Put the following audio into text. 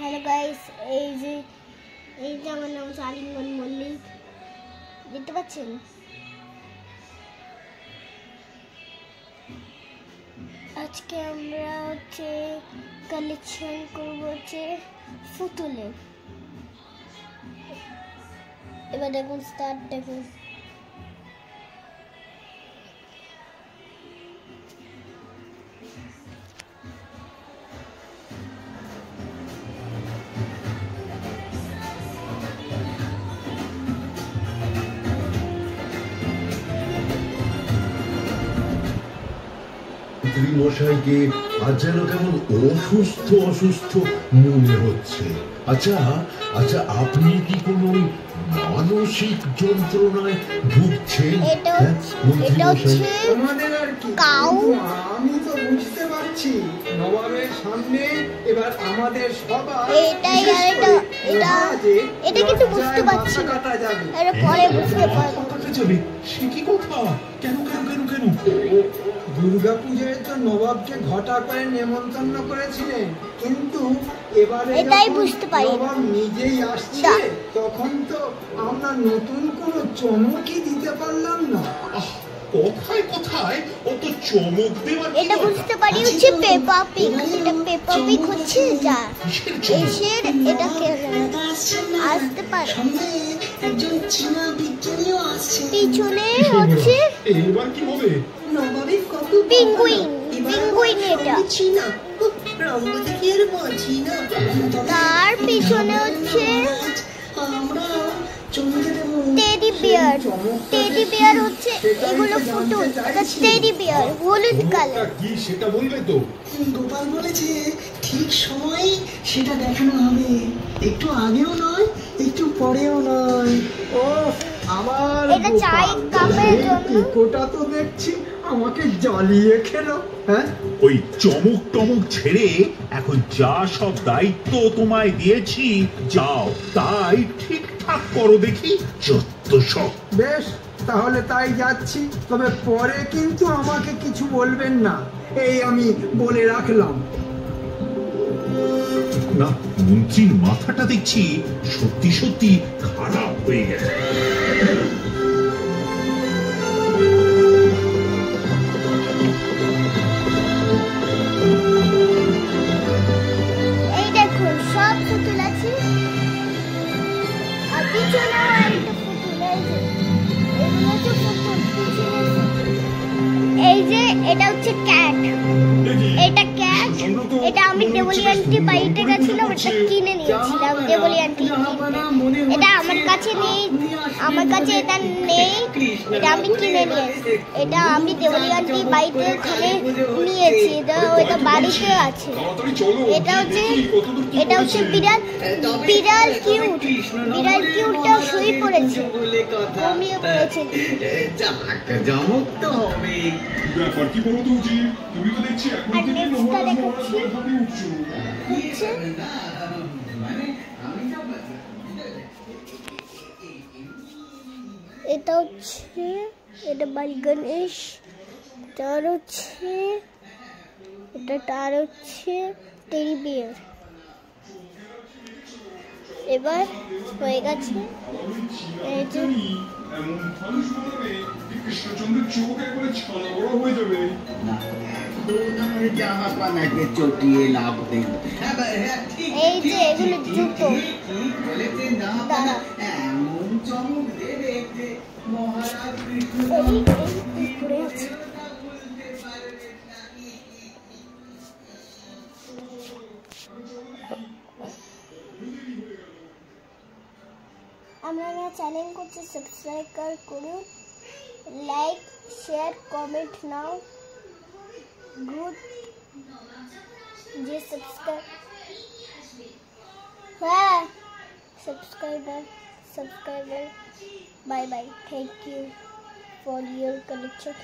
Hello guys, এই যে আমার নাম আলিঙ্গন মল্লিক, দেখতে পাচ্ছেন। আজকে আমরা কালেকশন করব পুতুলের। এবার দেখুন, স্টার্ট দেখুন। মশাইকে আজ যেন কেমন অসুস্থ অসুস্থ মনে হচ্ছে। আচ্ছা আচ্ছা, আপনি কি কোনো মানসিক যন্ত্রণায় ভুগছেন? আমি তো বুঝতে পারছি নবাবের সামনে এবার আমাদের সবার এটা কিন্তু বুঝতে পারছি না, এর পরে বুঝতে পারবো। সে কি কথা? কেন কেন কেন কেন? দুর্গাপূজায় তো নবাবকে ঘটা করে নেমন্তন্ন করেছিলেন, কিন্তু এবারে এটাই বুঝতে পারি নবাব নিজেই আসছে, তখন তো আমরা নতুন কোনো চমকই দিতে পারলাম না। কোথায় কোথায় অত চমক দেওয়ার? এটা বুঝতে পারি হচ্ছে পেপা পিগ। এটা পেপা পিগ হচ্ছে যা এসের এটা আসতে পারে। একজন চীনা বিজ্ঞানীও আসছে। পিছনে হচ্ছে এবার কি হবে? নবাবের কত পেঙ্গুইন। পেঙ্গুইন এটা চীনা রঙ্গ থেকে আর বলছি না। তার পিছনে হচ্ছে আমরা চমকে দেব টেডি বিয়ার। টেডি বিয়ার হচ্ছে এগুলো পুতুল। এটা টেডি বিয়ার হলুদ কালার। কি সেটা বলবে তো? গোপাল বলেছে ঠিক সময় সেটা দেখানো হবে, একটু আগেও নয় একটু পরেও নয়। ও আমার এটা চাই কাপের জন্য। কোটা তো দেখছি আমাকে জ্বালিয়ে খেলো। হ্যাঁ, ওই চমক টমক ছেড়ে এখন যা সব দায়িত্ব তোমায় দিয়েছি, যাও তাই ঠিকঠাক করো দেখি। যত সব। বেশ, তাহলে তাই যাচ্ছি, তবে পরে কিন্তু আমাকে কিছু বলবেন না, এই আমি বলে রাখলাম। না, মন্ত্রীর মাথাটা দেখছি সত্যি সত্যি খারাপ হয়ে গেছে। এই দেখুন, সব পুতুল আছে। আর পিছনে একটা পুতুল। এগুলো হচ্ছে পুতুল, পিছনে পুতুল। এই যে এটা হচ্ছে ক্যাট। এটা ক্যাট। এটা আমি দেবলী আন্টি বাড়িতে গেছিলাম, এটা কিনে নিয়েছিলাম দেবলী আন্টি। এটা আমার কাছে নেই, আমার কাছে এটা নেই, এটা আমি কিনে নিয়েছি। এটা আমি দেবলী আন্টি বাড়িতে ওখানে নিয়েছি, এটা বাড়িতে আছে। এটা হচ্ছে বিড়াল। বিড়াল কিউট। বিড়াল কিউটটা শুয়ে পড়েছে, ঘুমিয়ে পড়েছে। জামক তো হবে। ব্যাপার কি বলো তো জি? তুমি তো দেখছি এখন আর থেকে নেক্সটটা দেখাচ্ছি। এটা হচ্ছে এটা বাল গণেশ। তার হচ্ছে টেডি বিয়ার। এবার হয়ে গেছে। এই যে কৃষ্ণচন্দ্রের চোখ একবারে ছানা বড় হয়ে যাবে। জাহাপানাকে চটিয়ে লাভ নেই। এই যে এগুলো জুতো। দাঁড়া, এমন চমক দেবে যে মহারাজ কৃষ্ণ এই পড়ে আছে। আপনারা চ্যানেল করছে, সাবস্ক্রাইব করুন, লাইক শেয়ার কমেন্ট নাও। গুড যে সাবস্ক্রাইব, হ্যাঁ subscriber. Bye bye, thank you for your collection.